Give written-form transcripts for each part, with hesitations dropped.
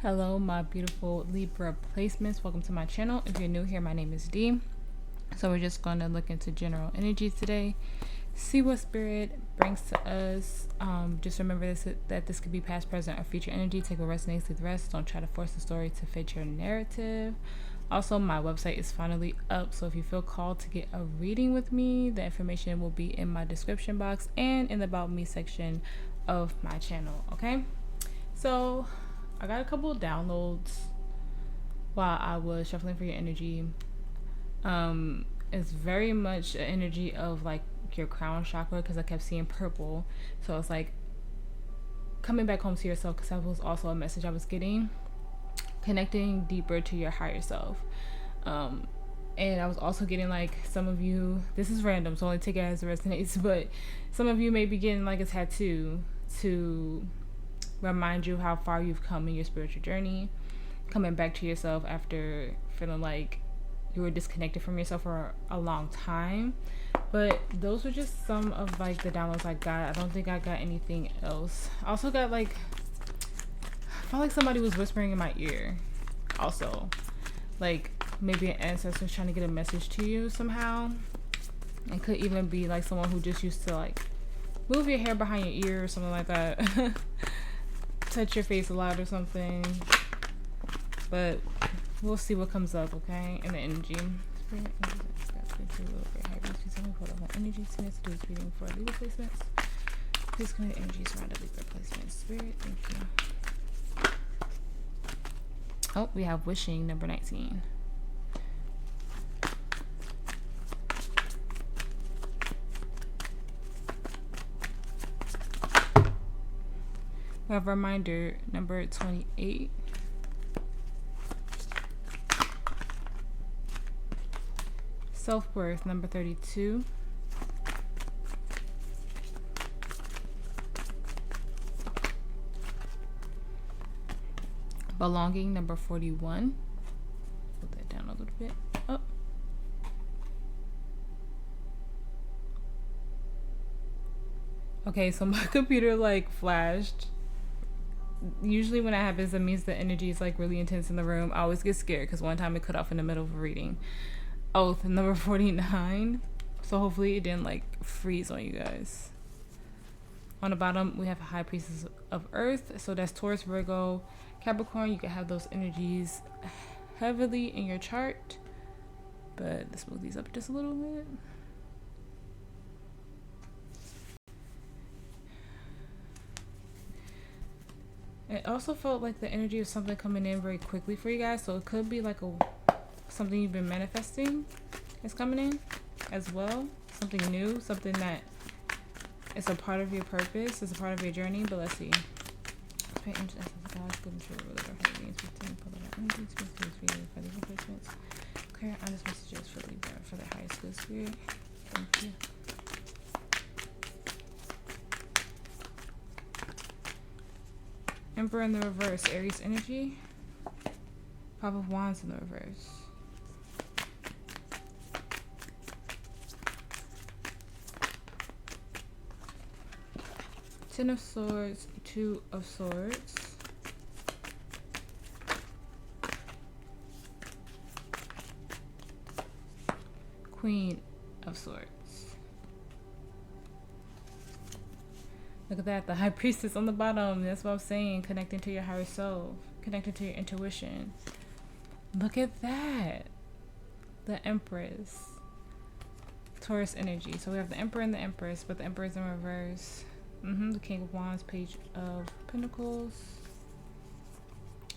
Hello, my beautiful Libra placements. Welcome to my channel. If you're new here, my name is Dee. So we're just going to look into general energy today, see what spirit brings to us. Just remember that this could be past, present, or future energy. Take what resonates, leave the rest. Don't try to force the story to fit your narrative. Also, my website is finally up, so if you feel called to get a reading with me, the information will be in my description box and in the About Me section of my channel, okay? So I got a couple of downloads while I was shuffling for your energy. It's very much an energy of like your crown chakra, because I kept seeing purple. So it's like coming back home to yourself, because that was also a message I was getting. Connecting deeper to your higher self. And I was also getting like, some of you, this is random, so only take it as it resonates, but some of you may be getting like a tattoo to remind you how far you've come in your spiritual journey, coming back to yourself after feeling like you were disconnected from yourself for a long time. But those were just some of like the downloads I got. I don't think I got anything else. I also got like, I felt like somebody was whispering in my ear also, like maybe an ancestor trying to get a message to you somehow. It could even be like someone who just used to like move your hair behind your ear or something like that. Touch your face a lot or something. But we'll see what comes up, okay? In the energy. Spirit, energy to do this reading for Libra placements. Please commit energy surrounding Libra placements. Spirit, thank you. Oh, we have wishing number 19. We have reminder number 28. Self-worth number 32. Belonging number 41. Put that down a little bit. Oh. Okay, so my computer like flashed. Usually when that happens, that means the energy is like really intense in the room. I always get scared because one time it cut off in the middle of a reading. Oath number 49. So hopefully it didn't like freeze on you guys. On the bottom we have High Priestess of Earth. So that's Taurus, Virgo, Capricorn. You can have those energies heavily in your chart. But let's move these up just a little bit. It also felt like the energy of something coming in very quickly for you guys. So it could be like something you've been manifesting is coming in as well. Something new, something that is a part of your purpose, is a part of your journey. But let's see. Clear honest messages for Libra for the highest good spirit. Thank you. Emperor in the reverse, Aries energy. Pop of Wands in the reverse. Ten of Swords, Two of Swords. Queen of Swords. Look at that, the High Priestess on the bottom. That's what I'm saying, connecting to your higher self, connecting to your intuition. Look at that. The Empress. Taurus energy. So we have the Emperor and the Empress, but the Emperor is in reverse. The King of Wands, Page of Pentacles.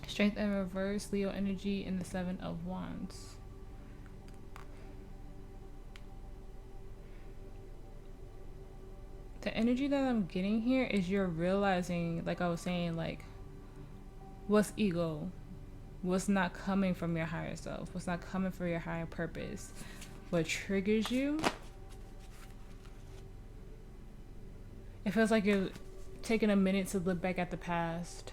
Strength in reverse, Leo energy, and the Seven of Wands. The energy that I'm getting here is you're realizing, like I was saying, like what's ego, what's not coming from your higher self, what's not coming from your higher purpose, what triggers you. It feels like you're taking a minute to look back at the past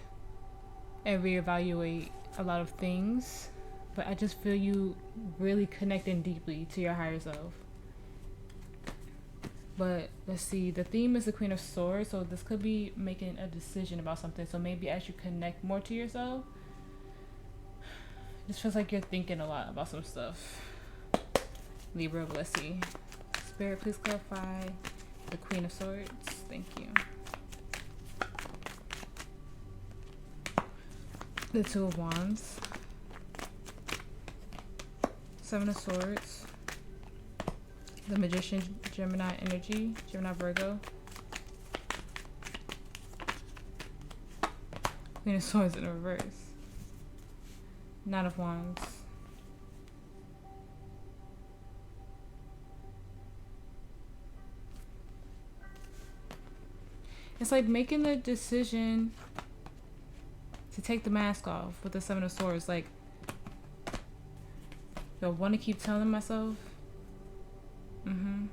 and reevaluate a lot of things, but I just feel you really connecting deeply to your higher self. But let's see, the theme is the Queen of Swords, so this could be making a decision about something. So maybe as you connect more to yourself, This feels like you're thinking a lot about some stuff. Libra, let's see. Spirit, please clarify the Queen of Swords. Thank you. The Two of Wands. Seven of Swords. The Magician, Gemini energy. Gemini, Virgo. Queen of Swords in reverse. Nine of Wands. It's like making the decision to take the mask off with the Seven of Swords. Like, do I want to keep telling myself? Nine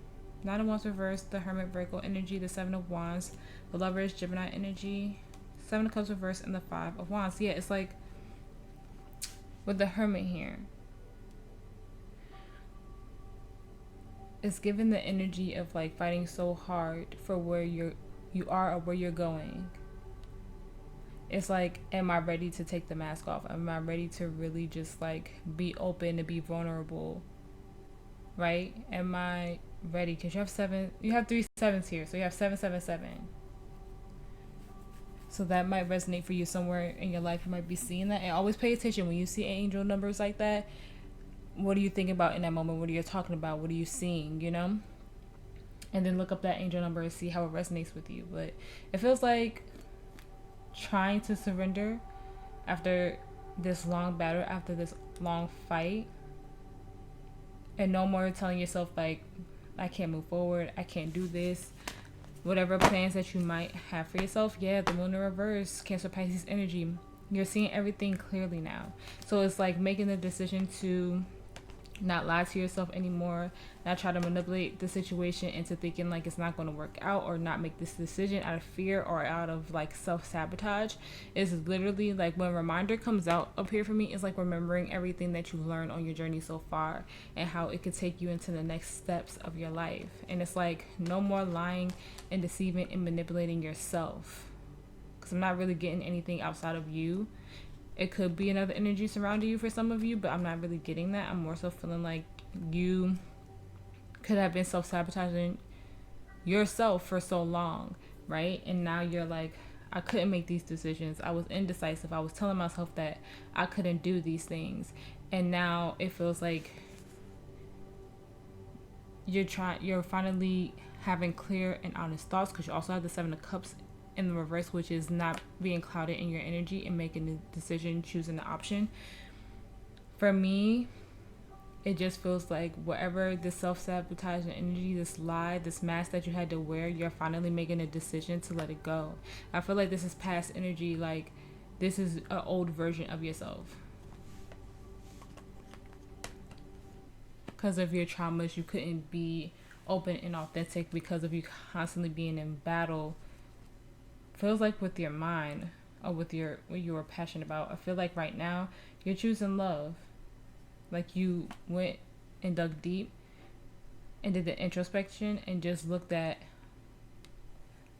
of Wands reversed, the Hermit, Virgo energy, the Seven of Wands, the Lovers, Gemini energy, Seven of Cups reversed, and the Five of Wands. Yeah, it's like with the Hermit here, it's given the energy of like fighting so hard for where you are or where you're going. It's like, am I ready to take the mask off? Am I ready to really just like be open and be vulnerable? Right? Am I ready? Because you have three sevens here, so you have 777. So that might resonate for you somewhere in your life. You might be seeing that. And always pay attention when you see angel numbers like that. What are you thinking about in that moment? What are you talking about? What are you seeing, you know? And then look up that angel number and see how it resonates with you. But it feels like trying to surrender after this long battle, after this long fight. And no more telling yourself like, I can't move forward. I can't do this. Whatever plans that you might have for yourself. Yeah, the Moon in reverse, Cancer, Pisces energy. You're seeing everything clearly now. So it's like making the decision to not lie to yourself anymore, not try to manipulate the situation into thinking like it's not going to work out, or not make this decision out of fear or out of like self-sabotage. Is literally like when reminder comes out up here for me, it's like remembering everything that you've learned on your journey so far and how it could take you into the next steps of your life. And it's like no more lying and deceiving and manipulating yourself, because I'm not really getting anything outside of you. It could be another energy surrounding you for some of you, but I'm not really getting that. I'm more so feeling like you could have been self-sabotaging yourself for so long, right? And now you're like, I couldn't make these decisions. I was indecisive. I was telling myself that I couldn't do these things. And now it feels like you're finally having clear and honest thoughts, because you also have the Seven of Cups in the reverse, which is not being clouded in your energy and making the decision, choosing the option. For me, it just feels like whatever this self-sabotaging energy, this lie, this mask that you had to wear, you're finally making a decision to let it go. I feel like this is past energy. Like this is an old version of yourself. Because of your traumas, you couldn't be open and authentic because of you constantly being in battle. Feels like with your mind, or with what you were passionate about. I feel like right now you're choosing love. Like you went and dug deep and did the introspection and just looked at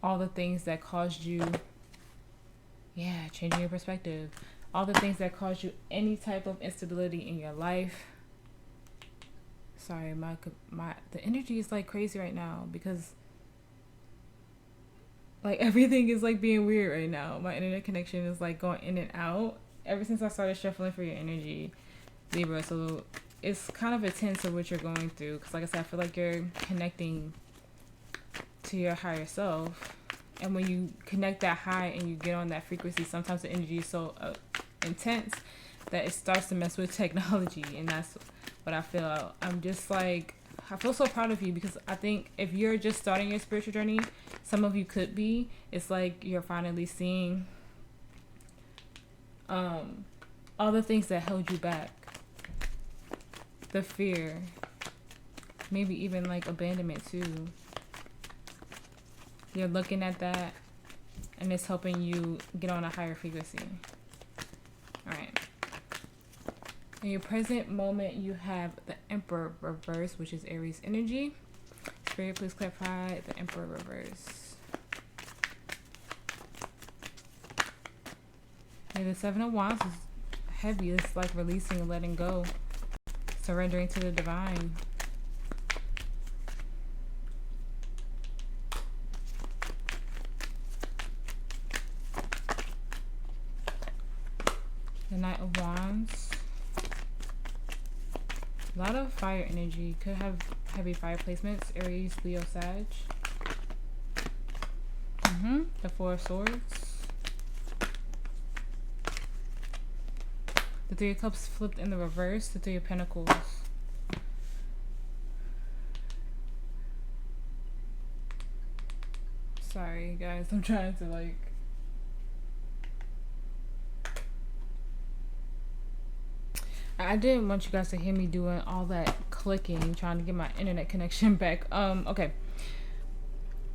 all the things that caused you, changing your perspective. All the things that caused you any type of instability in your life. Sorry, the energy is like crazy right now, because like everything is like being weird right now. My internet connection is like going in and out ever since I started shuffling for your energy, Libra. So it's kind of intense of what you're going through, because like I said, I feel like you're connecting to your higher self. And when you connect that high and you get on that frequency, sometimes the energy is so intense that it starts to mess with technology. And that's what I feel. I'm just like, I feel so proud of you, because I think if you're just starting your spiritual journey, some of you could be, it's like you're finally seeing all the things that held you back. The fear, maybe even like abandonment too. You're looking at that and it's helping you get on a higher frequency. Alright. In your present moment, you have the Emperor reverse, which is Aries energy. Spirit, please clarify the Emperor reverse. And the Seven of Wands is heavy. It's like releasing and letting go, surrendering to the divine. The Knight of Wands. A lot of fire energy. Could have heavy fire placements. Aries, Leo, Sag. The Four of Swords. The Three of Cups flipped in the reverse. The Three of Pentacles. Sorry guys, I'm trying to like... I didn't want you guys to hear me doing all that clicking, trying to get my internet connection back. Okay.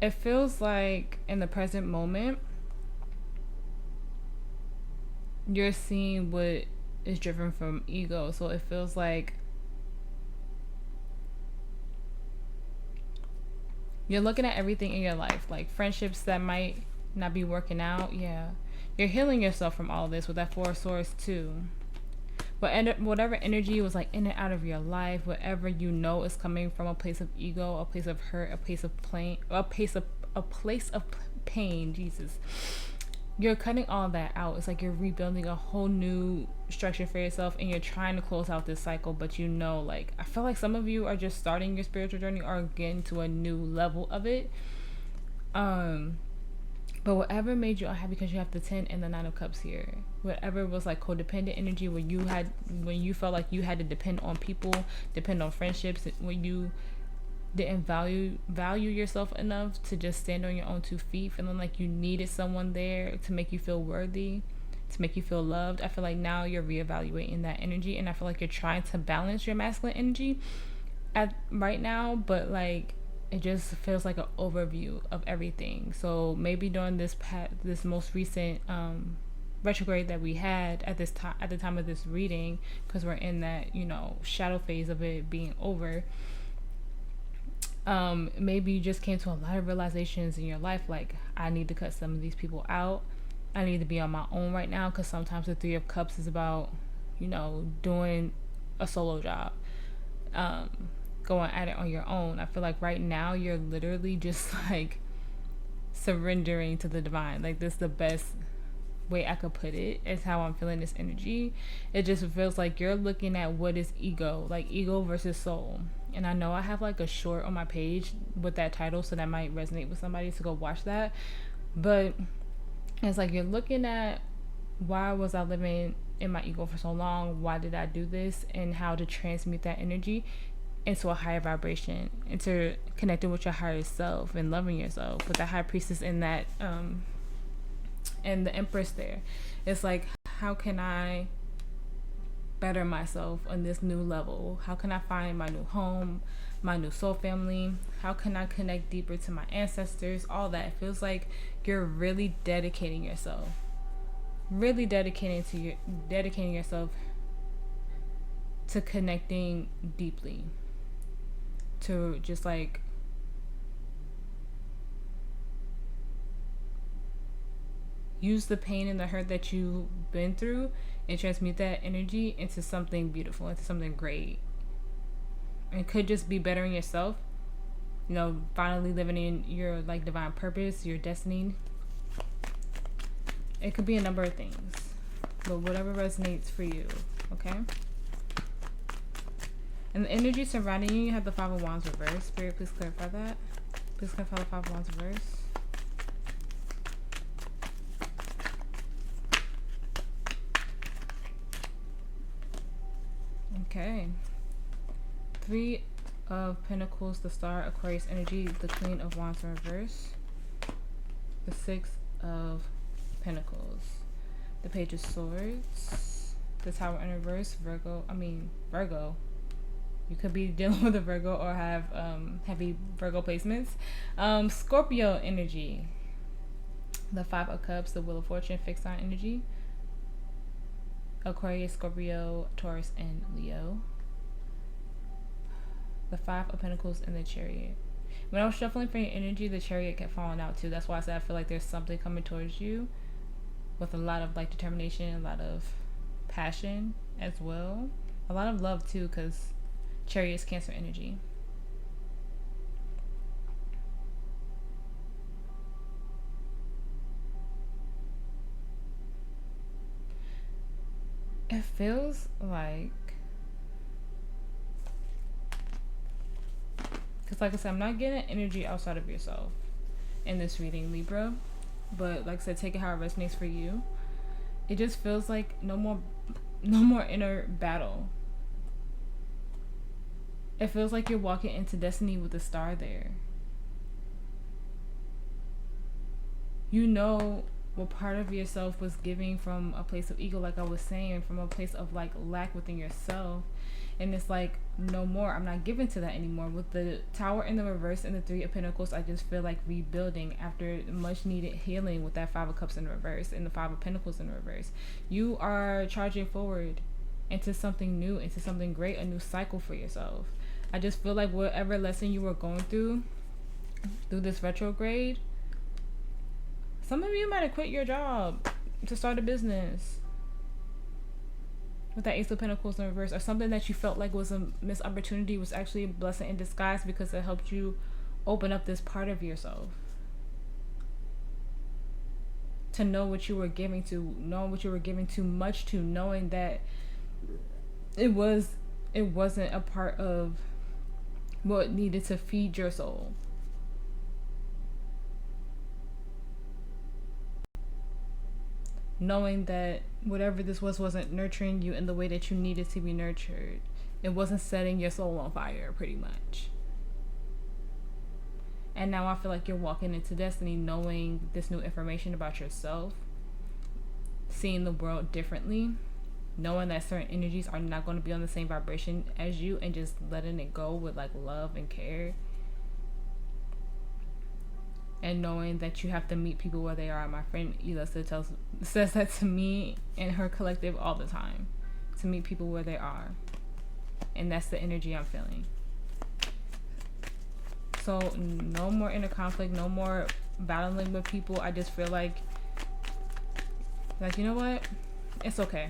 It feels like in the present moment, you're seeing what is driven from ego. So it feels like you're looking at everything in your life, like friendships that might not be working out. Yeah. You're healing yourself from all this with that Four of Swords too. But whatever energy was like in and out of your life, whatever you know is coming from a place of ego, a place of hurt, a place of pain, Jesus. You're cutting all that out. It's like you're rebuilding a whole new structure for yourself, and you're trying to close out this cycle, but you know, like, I feel like some of you are just starting your spiritual journey or getting to a new level of it. But whatever made you unhappy, because you have the 10 and the 9 of Cups here. Whatever was like codependent energy, when you felt like you had to depend on people, depend on friendships, when you didn't value yourself enough to just stand on your own 2 feet, feeling like you needed someone there to make you feel worthy, to make you feel loved. I feel like now you're reevaluating that energy, and I feel like you're trying to balance your masculine energy right now, but like it just feels like an overview of everything. So maybe during this most recent retrograde that we had at the time of this reading, because we're in that, you know, shadow phase of it being over, maybe you just came to a lot of realizations in your life, like, I need to cut some of these people out. I need to be on my own right now, because sometimes the 3 of Cups is about, you know, doing a solo job, going at it on your own. I feel like right now you're literally just like surrendering to the divine. Like, this is the best way I could put it, is how I'm feeling this energy. It just feels like you're looking at what is ego, like ego versus soul. And I know I have like a short on my page with that title, so that might resonate with somebody, to go watch that. But it's like you're looking at, why was I living in my ego for so long? Why did I do this? And how to transmute that energy into a higher vibration, into connecting with your higher self and loving yourself. With the High Priestess in that and the Empress there, it's like, how can I better myself on this new level? How can I find my new home, my new soul family? How can I connect deeper to my ancestors? All that. It feels like you're really dedicating yourself, dedicating yourself to connecting deeply, to just like use the pain and the hurt that you've been through and transmute that energy into something beautiful, into something great. It could just be bettering yourself, you know, finally living in your like divine purpose, your destiny. It could be a number of things, but whatever resonates for you, okay? And the energy surrounding you, you have the 5 of Wands reverse. Spirit, please clarify that. Please clarify the 5 of Wands reverse. Okay. 3 of Pentacles, the Star, Aquarius energy, the Queen of Wands in reverse. The 6 of Pentacles, the Page of Swords, the Tower in reverse, Virgo. You could be dealing with a Virgo or have heavy Virgo placements. Scorpio energy, the 5 of Cups, the Wheel of Fortune, fixed sign energy. Aquarius, Scorpio, Taurus, and Leo. The 5 of Pentacles and the Chariot. When I was shuffling for your energy, the Chariot kept falling out too. That's why I said I feel like there's something coming towards you with a lot of like determination, a lot of passion as well. A lot of love too, because Chariot is Cancer energy. It feels like, because like I said, I'm not getting energy outside of yourself in this reading, Libra. But like I said, take it how it resonates for you. It just feels like no more inner battle. It feels like you're walking into destiny with a star there. You know what part of yourself was giving from a place of ego, like I was saying, from a place of like lack within yourself. And it's like, no more, I'm not giving to that anymore. With the Tower in the reverse and the Three of Pentacles, I just feel like rebuilding after much needed healing with that Five of Cups in reverse and the Five of Pentacles in reverse. You are charging forward into something new, into something great, a new cycle for yourself. I just feel like whatever lesson you were going through this retrograde, some of you might have quit your job to start a business with that Ace of Pentacles in reverse, or something that you felt like was a missed opportunity was actually a blessing in disguise, because it helped you open up this part of yourself to know what you were giving to, knowing what you were giving too much to, knowing that it wasn't a part of what needed to feed your soul. Knowing that whatever this wasn't nurturing you in the way that you needed to be nurtured. It wasn't setting your soul on fire, pretty much. And now I feel like you're walking into destiny knowing this new information about yourself, seeing the world differently, knowing that certain energies are not going to be on the same vibration as you, and just letting it go with like love and care. And knowing that you have to meet people where they are. My friend Elisa says that to me and her collective all the time. To meet people where they are. And that's the energy I'm feeling. So no more inner conflict, no more battling with people. I just feel like, you know what? It's okay.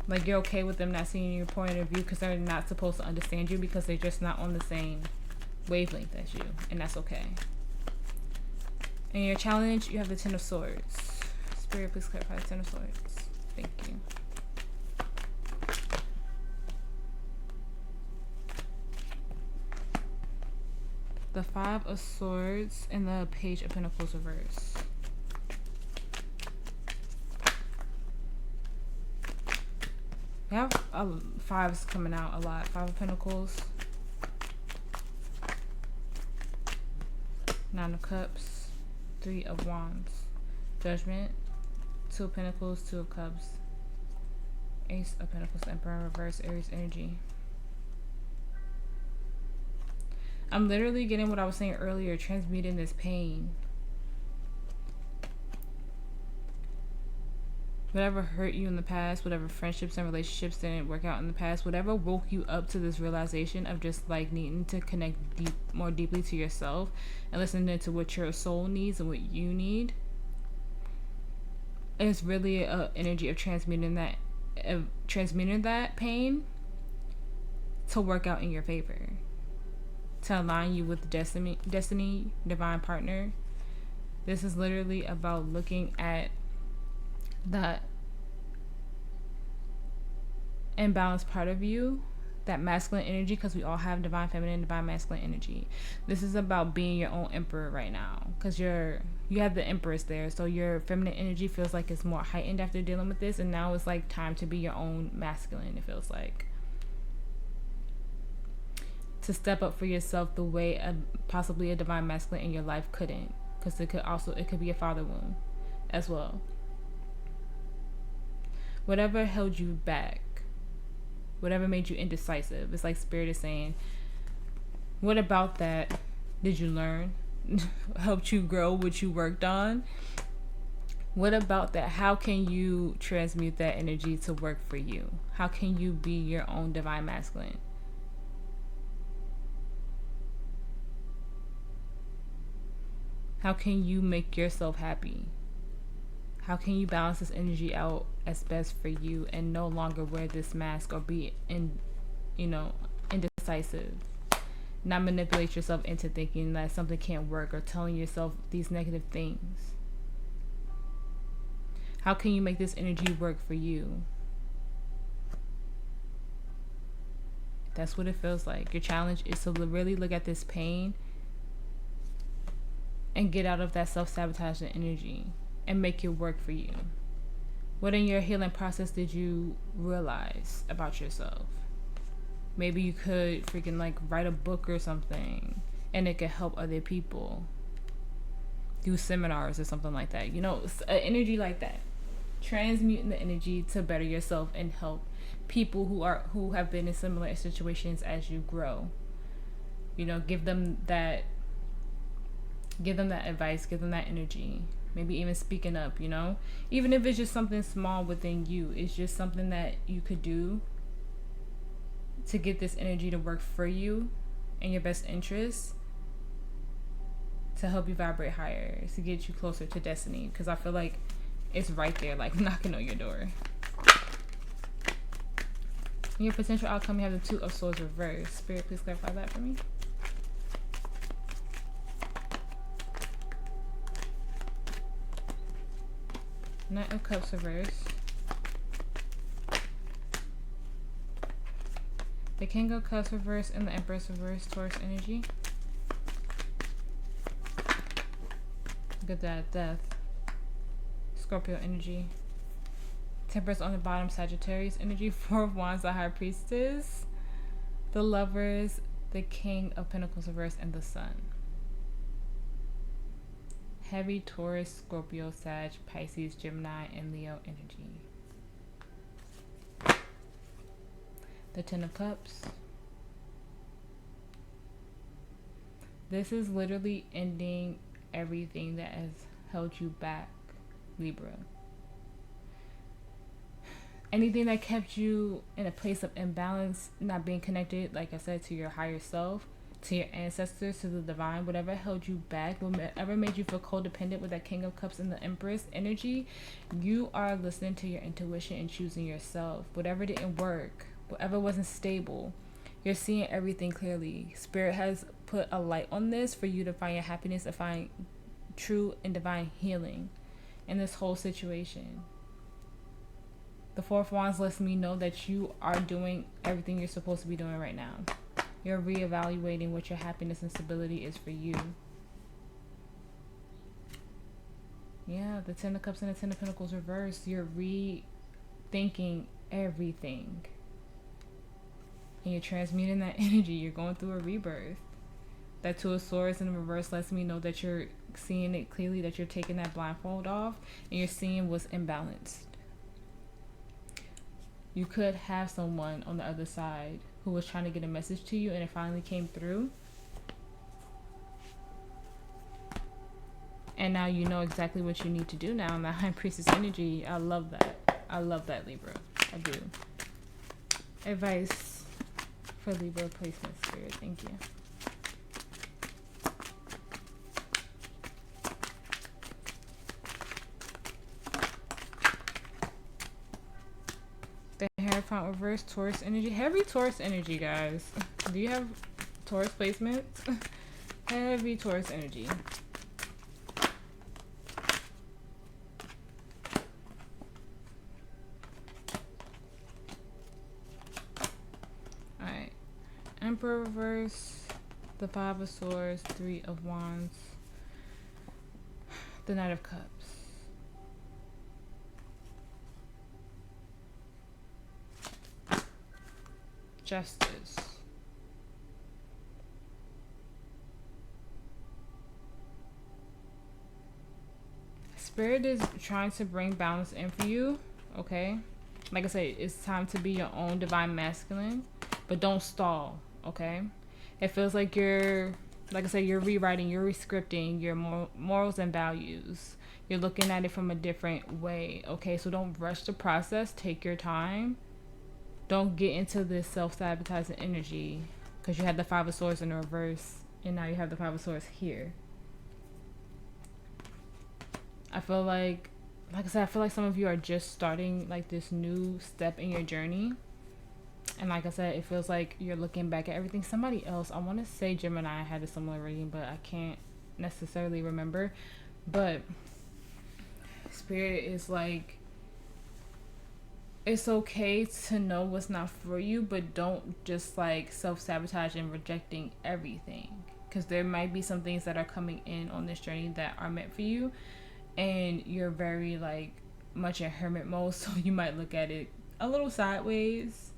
Like, you're okay with them not seeing your point of view, because they're not supposed to understand you, because they're just not on the same wavelength as you, and that's okay. And your challenge, you have the Ten of Swords. Spirit, please clarify the Ten of Swords. Thank you. The Five of Swords and the Page of Pentacles reverse. We have fives coming out a lot. Five of Pentacles, Nine of Cups, Three of Wands, Judgment, Two of Pentacles, Two of Cups, Ace of Pentacles, Emperor in reverse, Aries energy. I'm literally getting what I was saying earlier, transmuting this pain. Whatever hurt you in the past, whatever friendships and relationships didn't work out in the past, whatever woke you up to this realization of just like needing to connect more deeply to yourself and listening to what your soul needs and what you need. It's really an energy of transmuting that pain to work out in your favor, to align you with destiny, divine partner. This is literally about looking at that imbalanced part of you, that masculine energy, because we all have divine feminine, divine masculine energy. This is about being your own emperor right now, because you have the empress there, so your feminine energy feels like it's more heightened after dealing with this, and now it's like time to be your own masculine. It feels like to step up for yourself the way possibly a divine masculine in your life couldn't, because it could be a father wound as well. Whatever held you back, whatever made you indecisive, it's like Spirit is saying, what about that did you learn? Helped you grow what you worked on? What about that? How can you transmute that energy to work for you? How can you be your own divine masculine? How can you make yourself happy? How can you balance this energy out as best for you and no longer wear this mask or be indecisive? Not manipulate yourself into thinking that something can't work or telling yourself these negative things. How can you make this energy work for you? That's what it feels like. Your challenge is to really look at this pain and get out of that self-sabotaging energy and make it work for you. What in your healing process did you realize about yourself? Maybe you could freaking like write a book or something and it could help other people. Do seminars or something like that. You know, an energy like that. Transmuting the energy to better yourself and help people who have been in similar situations as you grow. You know, give them that advice, give them that energy. Maybe even speaking up, you know? Even if it's just something small within you, it's just something that you could do to get this energy to work for you in your best interest, to help you vibrate higher, to get you closer to destiny. Because I feel like it's right there, like knocking on your door. In your potential outcome, you have the Two of Swords reversed. Spirit, please clarify that for me. Knight of Cups reversed. The King of Cups reversed and the Empress reversed. Taurus energy. Look at that. Death. Scorpio energy. Temperance on the bottom. Sagittarius energy. Four of Wands, the High Priestess. The Lovers. The King of Pentacles reversed and the Sun. Heavy Taurus, Scorpio, Sag, Pisces, Gemini, and Leo energy. The Ten of Cups. This is literally ending everything that has held you back, Libra. Anything that kept you in a place of imbalance, not being connected, like I said, to your higher self, to your ancestors, to the divine, whatever held you back, whatever made you feel codependent with that King of Cups and the Empress energy, you are listening to your intuition and choosing yourself. Whatever didn't work, whatever wasn't stable, you're seeing everything clearly. Spirit has put a light on this for you to find your happiness and find true and divine healing in this whole situation. The Four of Wands lets me know that you are doing everything you're supposed to be doing right now. You're reevaluating what your happiness and stability is for you. Yeah, the Ten of Cups and the Ten of Pentacles reversed. You're rethinking everything. And you're transmuting that energy. You're going through a rebirth. That Two of Swords in the reverse lets me know that you're seeing it clearly, that you're taking that blindfold off and you're seeing what's imbalanced. You could have someone on the other side who was trying to get a message to you and it finally came through. And now you know exactly what you need to do now in that High Priestess energy. I love that. I love that, Libra. I do. Advice for Libra placement, Spirit. Thank you. The Hierophant reverse, Taurus energy. Heavy Taurus energy, guys. Do you have Taurus placements? Heavy Taurus energy. Alright. Emperor reverse, the Five of Swords, Three of Wands, the Knight of Cups. Justice. Spirit is trying to bring balance in for you, okay? Like I said, it's time to be your own divine masculine, but don't stall, okay? It feels like you're, like I said, you're rewriting, you're rescripting your morals and values. You're looking at it from a different way, okay? So don't rush the process. Take your time. Don't get into this self-sabotaging energy because you had the Five of Swords in the reverse and now you have the Five of Swords here. I feel like like I said, I feel like some of you are just starting like this new step in your journey. And like I said, it feels like you're looking back at everything. Somebody else, I want to say Gemini had a similar reading, but I can't necessarily remember. But Spirit is like, it's okay to know what's not for you, but don't just like self-sabotage and rejecting everything. Because there might be some things that are coming in on this journey that are meant for you. And you're very like much in hermit mode. So you might look at it a little sideways,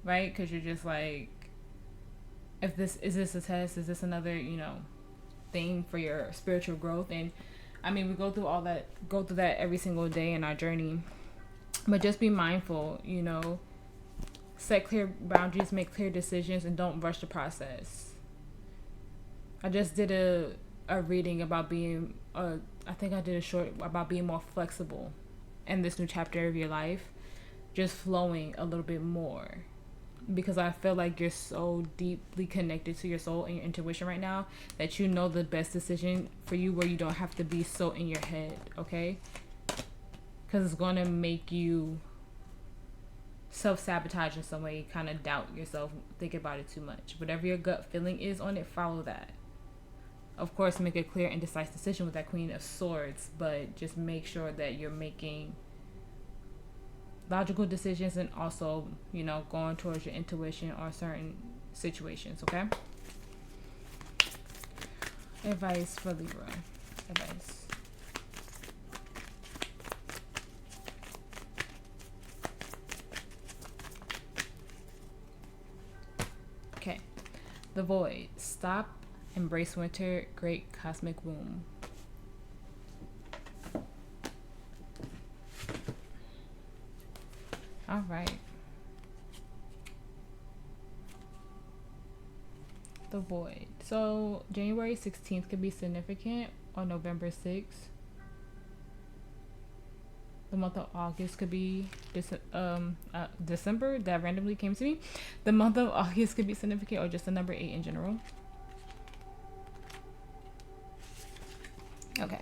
right? Because you're just like, if this is this a test, is this another, you know, thing for your spiritual growth? And I mean, we go through that every single day in our journey, but just be mindful, you know, set clear boundaries, make clear decisions, and don't rush the process. I just did a reading about being I think I did a short about being more flexible in this new chapter of your life, just flowing a little bit more, because I feel like you're so deeply connected to your soul and your intuition right now that you know the best decision for you, where you don't have to be so in your head, okay? Because it's going to make you self-sabotage in some way, kind of doubt yourself, think about it too much. Whatever your gut feeling is on it, follow that. Of course, make a clear and decisive decision with that Queen of Swords, but just make sure that you're making logical decisions and also, you know, going towards your intuition or certain situations, okay? Advice for Libra. Advice. Okay. The Void. Stop. Embrace winter. Great cosmic womb. All right. The Void. So January 16th could be significant, or November 6th. The month of August could be December. That randomly came to me. The month of August could be significant, or just the number 8 in general. Okay.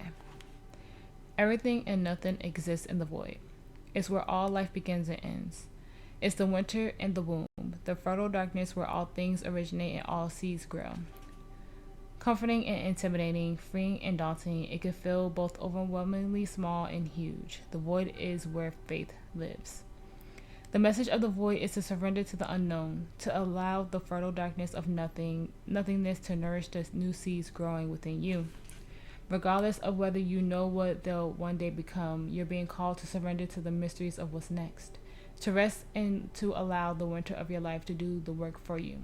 Everything and nothing exists in the void. It's where all life begins and ends. It's the winter and the womb, the fertile darkness where all things originate and all seeds grow. Comforting and intimidating, freeing and daunting, it can feel both overwhelmingly small and huge. The void is where faith lives. The message of the void is to surrender to the unknown, to allow the fertile darkness of nothingness to nourish the new seeds growing within you. Regardless of whether you know what they'll one day become, you're being called to surrender to the mysteries of what's next, to rest and to allow the winter of your life to do the work for you,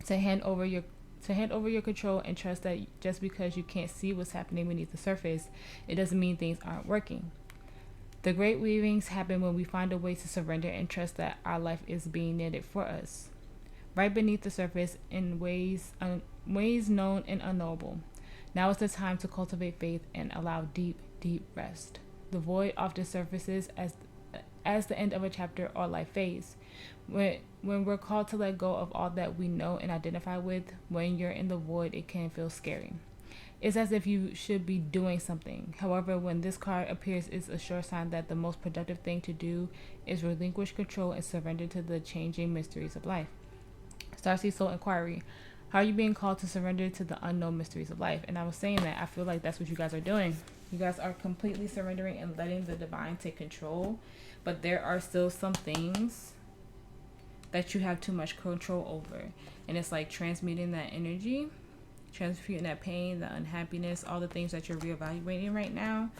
to hand over your control and trust that just because you can't see what's happening beneath the surface, it doesn't mean things aren't working. The great weavings happen when we find a way to surrender and trust that our life is being knitted for us, right beneath the surface in ways known and unknowable. Now is the time to cultivate faith and allow deep, deep rest. The void often surfaces as the end of a chapter or life phase. When we're called to let go of all that we know and identify with, when you're in the void, it can feel scary. It's as if you should be doing something. However, when this card appears, it's a sure sign that the most productive thing to do is relinquish control and surrender to the changing mysteries of life. Starseed Soul Inquiry. How are you being called to surrender to the unknown mysteries of life? And I was saying that I feel like that's what you guys are doing. You guys are completely surrendering and letting the divine take control. But there are still some things that you have too much control over. And it's like transmuting that energy, transmuting that pain, the unhappiness, all the things that you're reevaluating right now,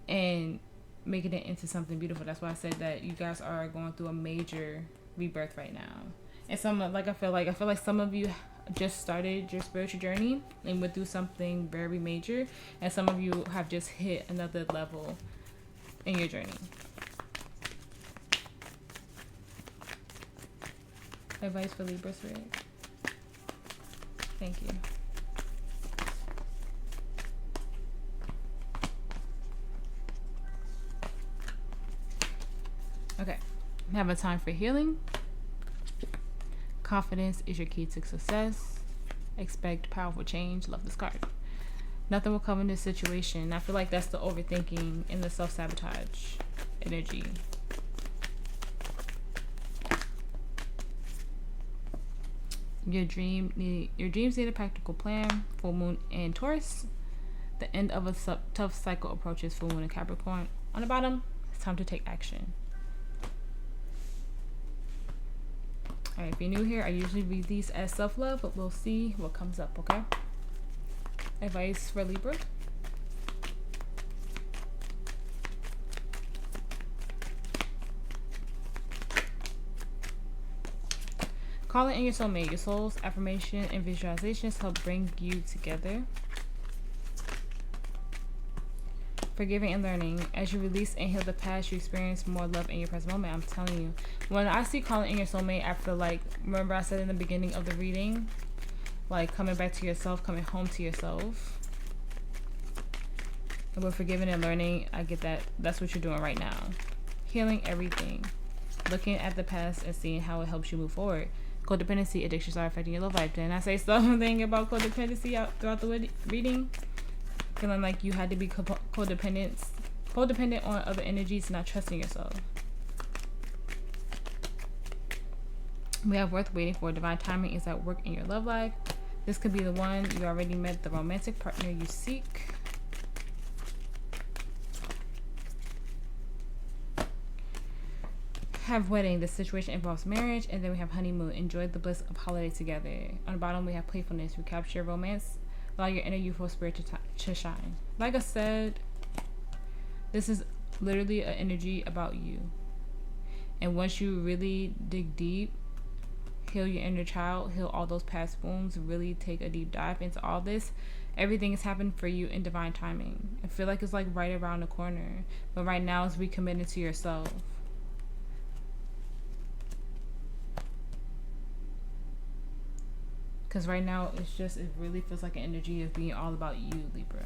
and making it into something beautiful. That's why I said that you guys are going through a major rebirth right now. And I feel like some of you just started your spiritual journey and went through something very major, and some of you have just hit another level in your journey. Advice for Libra Spirit. Thank you. Okay, have a time for healing. Confidence is your key to success. Expect powerful change. Love this card. Nothing will come in this situation. I feel like that's the overthinking and the self-sabotage energy. Your dreams need a practical plan. Full moon in Taurus. The end of a tough cycle approaches. Full moon in Capricorn. On the bottom, it's time to take action. Alright, if you're new here, I usually read these as self-love, but we'll see what comes up, okay? Advice for Libra. Calling in your soulmate. Your soul's affirmation and visualizations help bring you together. Forgiving and learning. As you release and heal the past, you experience more love in your present moment. I'm telling you. When I see calling in your soulmate, I feel like, remember I said in the beginning of the reading, like coming back to yourself, coming home to yourself. And with forgiving and learning, I get that that's what you're doing right now. Healing everything. Looking at the past and seeing how it helps you move forward. Codependency addictions are affecting your love life. Didn't I say something about codependency out throughout the reading? Feeling like you had to be codependent on other energies, not trusting yourself. We have worth waiting for. Divine timing is at work in your love life. This could be the one. You already met the romantic partner you seek. Have wedding. This situation involves marriage. And then we have honeymoon. Enjoy the bliss of holiday together. On the bottom we have playfulness. Recapture romance. Allow your inner youthful spirit to shine. Like I said, this is literally an energy about you. And once you really dig deep, heal your inner child, heal all those past wounds, really take a deep dive into all this, everything has happened for you in divine timing. I feel like it's like right around the corner. But right now it's recommitting to yourself. Because right now, it really feels like an energy of being all about you, Libra.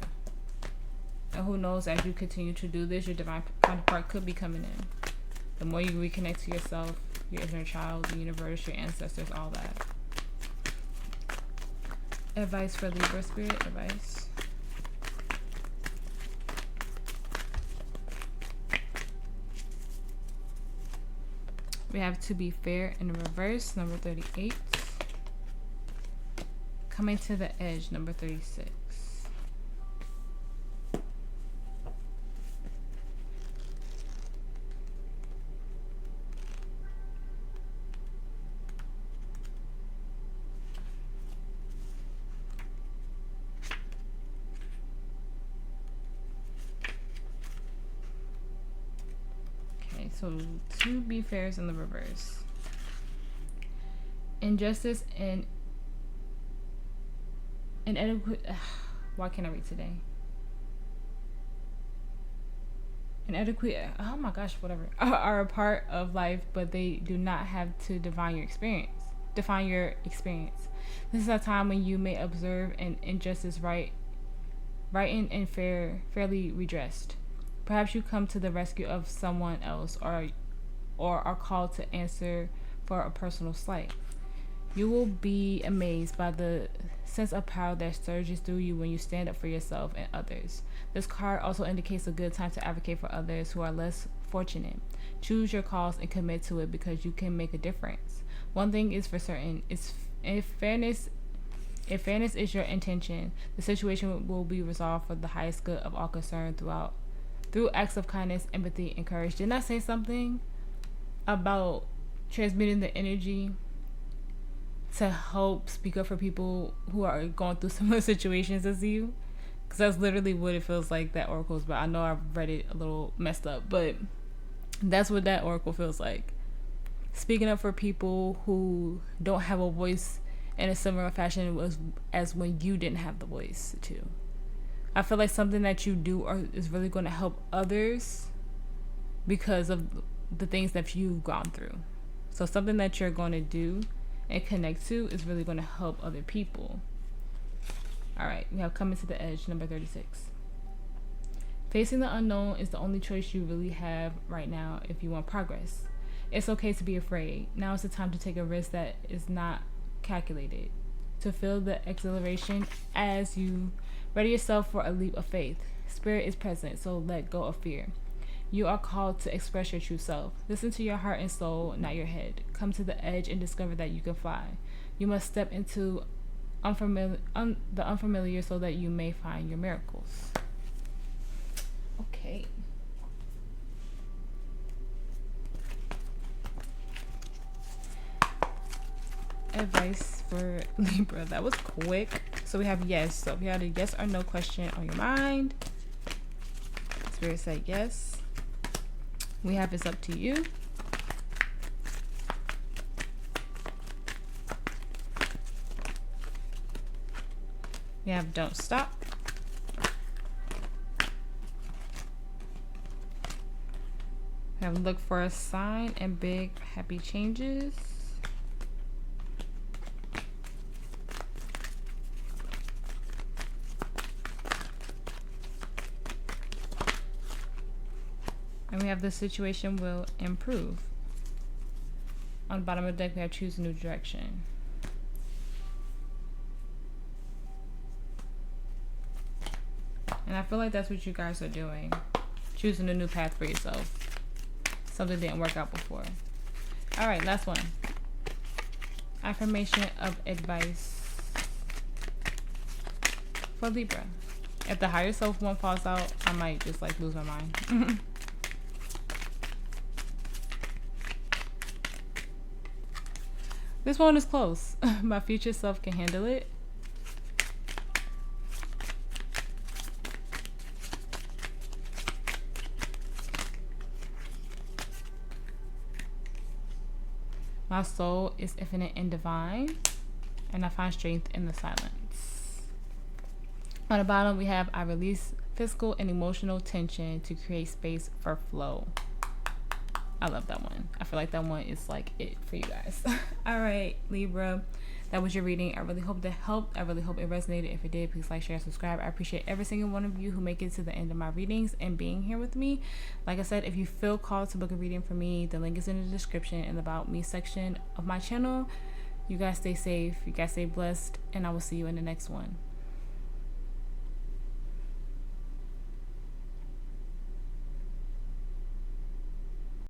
And who knows, as you continue to do this, your divine counterpart could be coming in. The more you reconnect to yourself, your inner child, the universe, your ancestors, all that. Advice for Libra spirit, advice. We have to be fair in the reverse, number 38. Coming to the edge, number 36. Okay, so two be fairs in the reverse. Injustice and inadequate. Why can't I read today? Inadequate. Oh my gosh, whatever. Are a part of life, but they do not have to define your experience. This is a time when you may observe an injustice right and fairly redressed. Perhaps you come to the rescue of someone else, or are called to answer for a personal slight. You will be amazed by the sense of power that surges through you when you stand up for yourself and others. This card also indicates a good time to advocate for others who are less fortunate. Choose your cause and commit to it because you can make a difference. One thing is for certain, if fairness is your intention, the situation will be resolved for the highest good of all concerned through acts of kindness, empathy, and courage. Didn't I say something about transmitting the energy to help speak up for people who are going through similar situations as you? Because that's literally what it feels like that oracle is about. I know I've read it a little messed up, but that's what that oracle feels like. Speaking up for people who don't have a voice in a similar fashion as when you didn't have the voice too. I feel like something that you do is really going to help others because of the things that you've gone through. So something that you're going to do and connect to is really going to help other people. All right, we have coming to the edge, number 36. Facing the unknown is the only choice you really have right now if you want progress. It's okay to be afraid. Now is the time to take a risk that is not calculated. to feel the exhilaration as you ready yourself for a leap of faith. Spirit is present, so let go of fear. You are called to express your true self. Listen to your heart and soul, not your head. Come to the edge and discover that you can fly. You must step into the unfamiliar so that you may find your miracles. Okay. Advice for Libra. That was quick. So we have yes. So if you had a yes or no question on your mind, Spirit said yes. We have it's up to you. We have don't stop. We have look for a sign and big happy changes. And we have the situation will improve. On the bottom of the deck, we have choose a new direction. And I feel like that's what you guys are doing. Choosing a new path for yourself. Something didn't work out before. All right, last one. Affirmation of advice for Libra. If the higher self one falls out, I might just like lose my mind. This one is close. My future self can handle it. My soul is infinite and divine, and I find strength in the silence. On the bottom, we have I release physical and emotional tension to create space for flow. I love that one. I feel like that one is like it for you guys. All right, Libra, that was your reading. I really hope that helped. I really hope it resonated. If it did, please like, share, subscribe. I appreciate every single one of you who make it to the end of my readings and being here with me. Like I said, if you feel called to book a reading for me, the link is in the description in the About Me section of my channel. You guys stay safe. You guys stay blessed. And I will see you in the next one.